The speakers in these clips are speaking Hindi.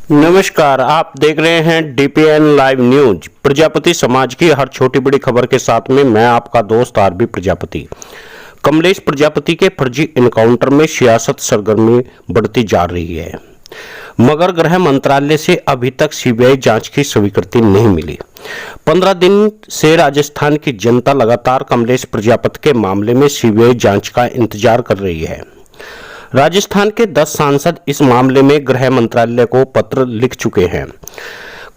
नमस्कार, आप देख रहे हैं डीपीएन लाइव न्यूज। प्रजापति समाज की हर छोटी बड़ी खबर के साथ में मैं आपका दोस्त आरबी प्रजापति। कमलेश प्रजापति के फर्जी एनकाउंटर में सियासत सरगर्मी बढ़ती जा रही है, मगर गृह मंत्रालय से अभी तक सीबीआई जांच की स्वीकृति नहीं मिली। 15 दिन से राजस्थान की जनता लगातार कमलेश प्रजापति के मामले में सीबीआई जांच का इंतजार कर रही है। राजस्थान के 10 सांसद इस मामले में गृह मंत्रालय को पत्र लिख चुके हैं।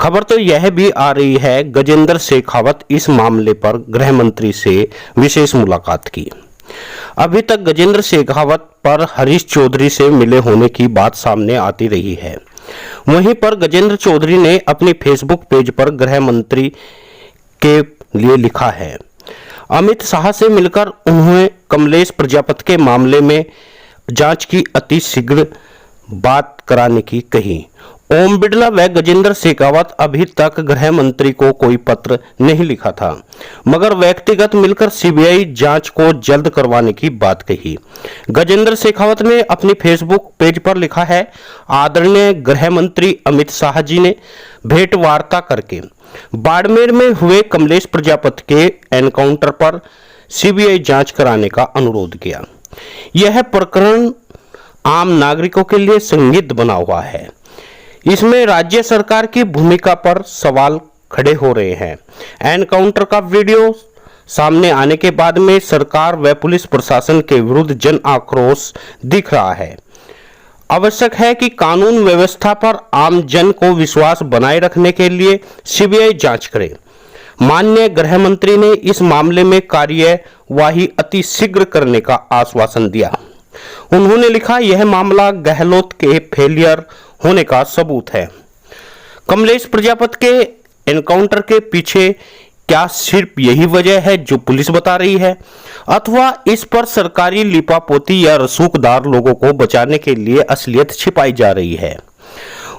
खबर तो यह भी आ रही है गजेंद्र शेखावत इस मामले पर गृह मंत्री से विशेष मुलाकात की। अभी तक गजेंद्र शेखावत पर हरीश चौधरी से मिले होने की बात सामने आती रही है। वहीं पर गजेंद्र चौधरी ने अपने फेसबुक पेज पर गृह मंत्री के लिए लिखा है, अमित शाह से मिलकर उन्होंने कमलेश प्रजापति के मामले में जांच की अति शीघ्र बात कराने की कही। ओम बिड़ला व गजेंद्र शेखावत अभी तक गृह मंत्री को कोई पत्र नहीं लिखा था, मगर व्यक्तिगत मिलकर सीबीआई जांच को जल्द करवाने की बात कही। गजेंद्र शेखावत ने अपनी फेसबुक पेज पर लिखा है, आदरणीय गृह मंत्री अमित शाह जी ने भेंट वार्ता करके बाड़मेर में हुए कमलेश प्रजापति के एनकाउंटर पर सीबीआई जांच कराने का अनुरोध किया। यह प्रकरण आम नागरिकों के लिए संदिग्ध बना हुआ है। इसमें राज्य सरकार की भूमिका पर सवाल खड़े हो रहे हैं। एनकाउंटर का वीडियो सामने आने के बाद में सरकार व पुलिस प्रशासन के विरुद्ध जन आक्रोश दिख रहा है। आवश्यक है कि कानून व्यवस्था पर आम जन को विश्वास बनाए रखने के लिए सीबीआई जांच करे। माननीय गृह मंत्री ने इस मामले में कार्यवाही अति शीघ्र करने का आश्वासन दिया। उन्होंने लिखा, यह मामला गहलोत के फेलियर होने का सबूत है। कमलेश प्रजापति के एनकाउंटर के पीछे क्या सिर्फ यही वजह है जो पुलिस बता रही है, अथवा इस पर सरकारी लिपापोती या रसूखदार लोगों को बचाने के लिए असलियत छिपाई जा रही है।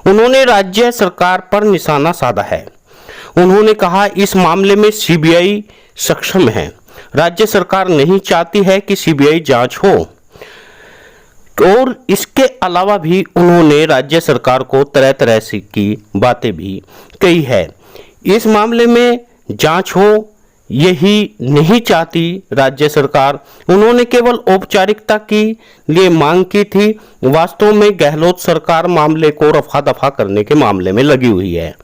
उन्होंने राज्य सरकार पर निशाना साधा है। उन्होंने कहा, इस मामले में सीबीआई सक्षम है। राज्य सरकार नहीं चाहती है कि सीबीआई जांच हो, और इसके अलावा भी उन्होंने राज्य सरकार को तरह तरह से की बातें भी कही है। इस मामले में जांच हो यही नहीं चाहती राज्य सरकार। उन्होंने केवल औपचारिकता के लिए मांग की थी। वास्तव में गहलोत सरकार मामले को रफा दफा करने के मामले में लगी हुई है।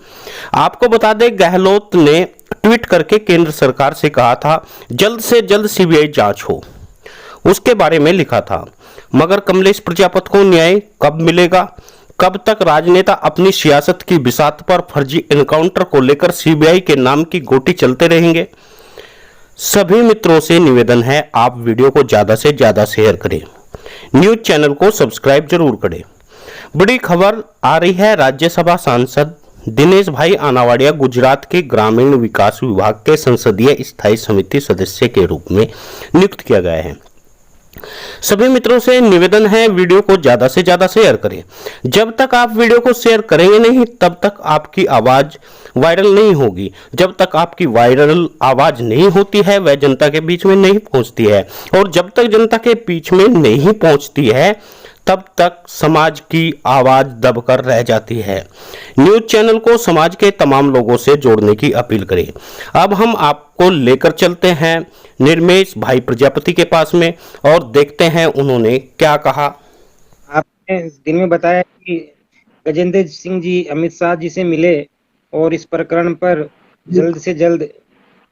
आपको बता दें, गहलोत ने ट्वीट करके केंद्र सरकार से कहा था जल्द से जल्द सीबीआई जांच हो, उसके बारे में लिखा था। मगर कमलेश प्रजापति को न्याय कब मिलेगा? कब तक राजनेता अपनी सियासत की बिसात पर फर्जी एनकाउंटर को लेकर सीबीआई के नाम की गोटी चलते रहेंगे? सभी मित्रों से निवेदन है, आप वीडियो को ज्यादा से ज्यादा शेयर करें, न्यूज चैनल को सब्सक्राइब जरूर करें। बड़ी खबर आ रही है, राज्यसभा सांसद दिनेश भाई आनावाडिया गुजरात के ग्रामीण विकास विभाग के संसदीय स्थायी समिति सदस्य के रूप में नियुक्त किया गया है। सभी मित्रों से निवेदन है, वीडियो को ज्यादा से ज्यादा शेयर करें। जब तक आप वीडियो को शेयर करेंगे नहीं, तब तक आपकी आवाज वायरल नहीं होगी। जब तक आपकी वायरल आवाज नहीं होती है, वह जनता के बीच में नहीं पहुंचती है, और जब तक जनता के बीच में नहीं पहुंचती है, तब तक समाज की आवाज दबकर रह जाती है। न्यूज चैनल को समाज के तमाम लोगों से जोड़ने की अपील करें। अब हम आपको लेकर चलते हैं निर्मेश भाई प्रजापति के पास में, और देखते हैं उन्होंने क्या कहा। आपने दिन में बताया कि गजेंद्र सिंह जी अमित शाह जी से मिले और इस प्रकरण पर जल्द से जल्द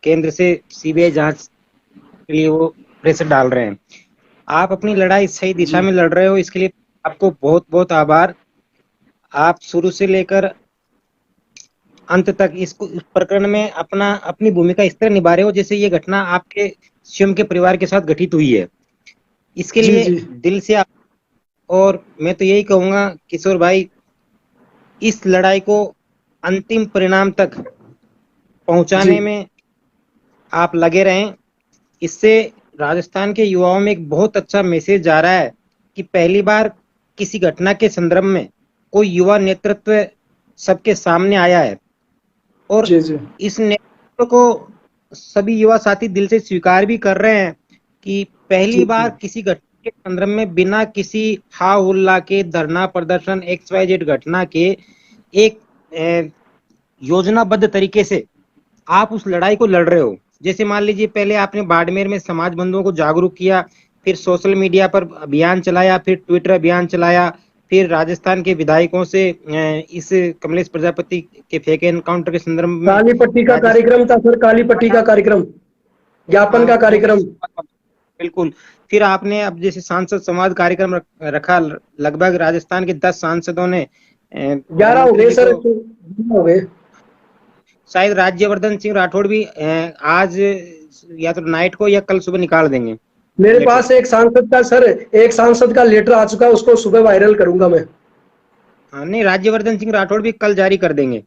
केंद्र से सीबीआई जांच के लिए वो प्रेशर डाल रहे हैं। आप अपनी लड़ाई सही दिशा में लड़ रहे हो, इसके लिए आपको बहुत बहुत आभार। आप शुरू से लेकर अंत तक इस प्रकरण में अपनी भूमिका इस तरह निभा रहे हो जैसे ये घटना आपके स्वयं के परिवार के साथ घटित हुई है। इसके लिए दिल से आप, और मैं तो यही कहूंगा किशोर भाई, इस लड़ाई को अंतिम परिणाम तक पहुंचाने में आप लगे रहें। इससे राजस्थान के युवाओं में एक बहुत अच्छा मैसेज जा रहा है कि पहली बार किसी घटना के संदर्भ में कोई युवा नेतृत्व सबके सामने आया है, और इस नेतृत्व को सभी युवा साथी दिल से स्वीकार भी कर रहे हैं कि पहली बार किसी घटना के संदर्भ में बिना किसी हा हुल्ला के, धरना प्रदर्शन XYZ घटना के एक योजनाबद्ध तरीके से आप उस लड़ाई को लड़ रहे हो। जैसे मान लीजिए पहले आपने बाड़मेर में समाज बंधुओं को जागरूक किया, फिर सोशल मीडिया पर अभियान चलाया, फिर ट्विटर अभियान चलाया, फिर राजस्थान के विधायकों से इस कमलेश प्रजापति के फेक एनकाउंटर के संदर्भ में काली पट्टी का कार्यक्रम था सर, काली पट्टी का कार्यक्रम, ज्ञापन का कार्यक्रम। बिल्कुल। फिर आपने अब जैसे सांसद संवाद कार्यक्रम रखा, लगभग राजस्थान के 10 सांसदों ने 11 हो गए सर, हो गए। शायद राज्यवर्धन सिंह राठौड़ भी आज या तो नाइट को या कल सुबह निकाल देंगे। मेरे पास एक सांसद का सर, एक सांसद का लेटर आ चुका है, उसको सुबह वायरल करूंगा मैं। हाँ नहीं, राज्यवर्धन सिंह राठौड़ भी कल जारी कर देंगे।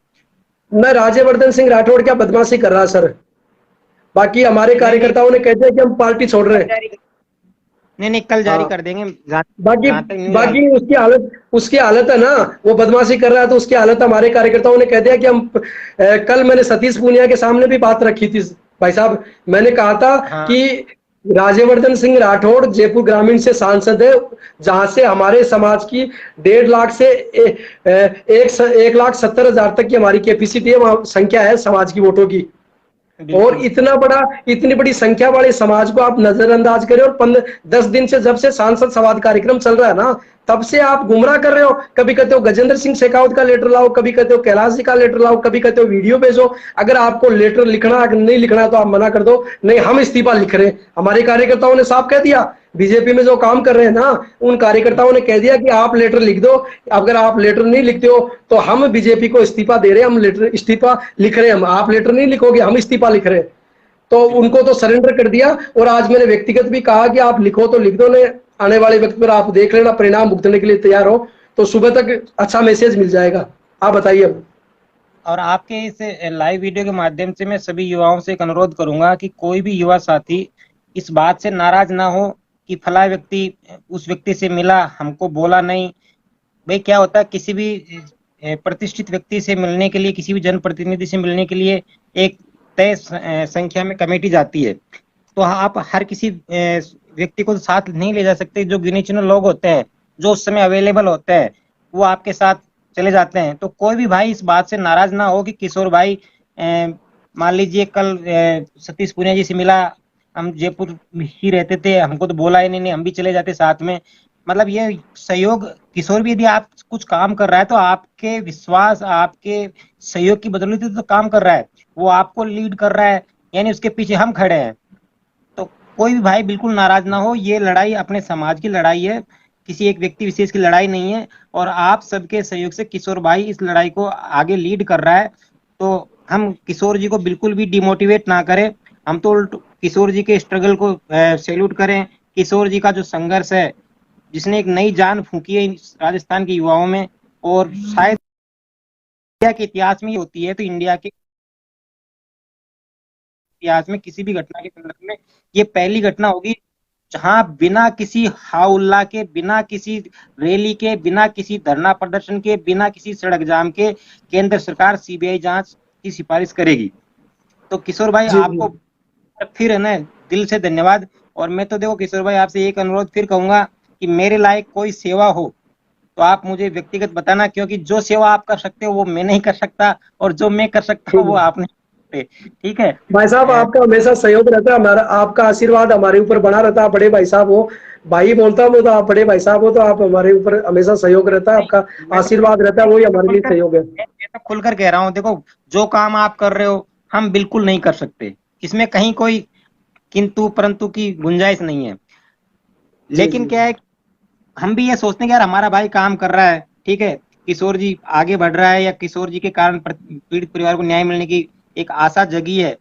मैं राज्यवर्धन सिंह राठौड़ क्या बदमाशी कर रहा सर, बाकी हमारे कार्यकर्ताओं ने कहते हैं कि हम पार्टी छोड़ रहे हैं। नहीं कल जारी कर देंगे। बाकी उसकी हालत है ना, वो बदमाशी कर रहा है तो उसकी हालत हमारे कार्यकर्ताओं ने कह दिया कि हम कल मैंने सतीश पूनिया के सामने भी बात रखी थी भाई साहब, मैंने कहा था कि राज्यवर्धन सिंह राठौड़ जयपुर ग्रामीण से सांसद है, जहां से हमारे समाज की 1.5 लाख से 1,70,000 तक की हमारी कैपेसिटी है, वहां संख्या है समाज की वोटों की। और इतनी बड़ी संख्या वाले समाज को आप नजरअंदाज करें, और 10 दिन से जब से सांसद संवाद कार्यक्रम चल रहा है ना, तब से आप गुमराह कर रहे हो। कभी कहते हो गजेंद्र सिंह शेखावत का लेटर लाओ, कभी कहते हो कैलाश जी का लेटर लाओ, कभी कहते हो वीडियो भेजो। अगर आपको लेटर लिखना नहीं लिखना तो आप मना कर दो, नहीं हम इस्तीफा लिख रहे हैं। हमारे कार्यकर्ताओं ने साफ कह दिया, बीजेपी में जो काम कर रहे हैं ना, उन कार्यकर्ताओं ने कह दिया कि आप लेटर लिख दो, अगर आप लेटर नहीं लिखते हो तो हम बीजेपी को इस्तीफा दे रहे हैं, हम लेटर इस्तीफा लिख रहे हैं, हम आप लेटर नहीं लिखोगे हम इस्तीफा लिख रहे हैं। तो उनको तो सरेंडर कर दिया। और आज मैंने व्यक्तिगत भी कहा कि आप लिखो तो लिख दो, नहीं आने वाले वक्त पर आप देख लेना, परिणाम भुगतने के लिए तैयार हो तो सुबह तक अच्छा मैसेज मिल जाएगा। आप बताइए अब। और आपके इस लाइव वीडियो के माध्यम से मैं सभी युवाओं से एक अनुरोध करूंगा कि कोई भी युवा साथी इस बात से नाराज ना हो कि फला व्यक्ति उस व्यक्ति से मिला, हमको बोला नहीं। भाई क्या होता है, किसी भी प्रतिष्ठित व्यक्ति से मिलने के लिए, किसी भी जनप्रतिनिधि से मिलने के लिए एक तय संख्या में कमेटी जाती है, तो आप हर किसी व्यक्ति को साथ नहीं ले जा सकते। जो गिने चुने लोग होते हैं, जो उस समय अवेलेबल होते हैं, वो आपके साथ चले जाते हैं। तो कोई भी भाई इस बात से नाराज ना हो कि किशोर भाई मान लीजिए कल सतीश पूनिया जी से मिला, हम जयपुर ही रहते थे, हमको तो बोला ही नहीं, हम भी चले जाते साथ में। मतलब ये सहयोग, किशोर भी यदि आप कुछ काम कर रहा है तो आपके विश्वास, आपके सहयोग की बदौलत तो काम कर रहा है, वो आपको लीड कर रहा है, यानी उसके पीछे हम खड़े हैं। तो कोई भी भाई बिल्कुल नाराज ना हो, ये लड़ाई अपने समाज की लड़ाई है, किसी एक व्यक्ति विशेष की लड़ाई नहीं है। और आप सबके सहयोग से किशोर भाई इस लड़ाई को आगे लीड कर रहा है। तो हम किशोर जी को बिल्कुल भी डिमोटिवेट ना करें, हम तो किशोर जी के स्ट्रगल को सैल्यूट करें। किशोर जी का जो संघर्ष है, जिसने एक नई जान फूंकी है राजस्थान के युवाओं में, और शायद इंडिया के इतिहास में ही होती है, तो इंडिया के इतिहास में किसी भी घटना के संदर्भ में ये पहली घटना होगी जहां बिना किसी हाउल्ला के, बिना किसी रैली के, बिना किसी धरना प्रदर्शन के, बिना किसी सड़क जाम के केंद्र सरकार सीबीआई जांच की सिफारिश करेगी। तो किशोर भाई आपको फिर है ना दिल से धन्यवाद। और मैं तो देखो किशोर भाई आपसे एक अनुरोध फिर कहूंगा कि मेरे लायक कोई सेवा हो तो आप मुझे व्यक्तिगत बताना, क्योंकि जो सेवा आप कर सकते हो वो मैं नहीं कर सकता, और जो मैं कर सकता हूँ वो आप नहीं कर सकते। ठीक है भाई साहब, आपका हमेशा सहयोग रहता है, हमारा आपका आशीर्वाद हमारे ऊपर बना रहता है। बड़े भाई साहब हो, भाई बोलता हूँ तो आप बड़े भाई साहब हो, तो आप हमारे ऊपर हमेशा सहयोग रहता है, आपका आशीर्वाद रहता है, वही हमारे लिए सहयोग है। मैं तो खुलकर कह रहा हूँ, देखो जो काम आप कर रहे हो हम बिल्कुल नहीं कर सकते, इसमें कहीं कोई किंतु परंतु की गुंजाइश नहीं है। लेकिन क्या है, हम भी ये सोचते हैं कि यार हमारा भाई काम कर रहा है, ठीक है, किशोर जी आगे बढ़ रहा है, या किशोर जी के कारण पीड़ित परिवार को न्याय मिलने की एक आशा जगी है,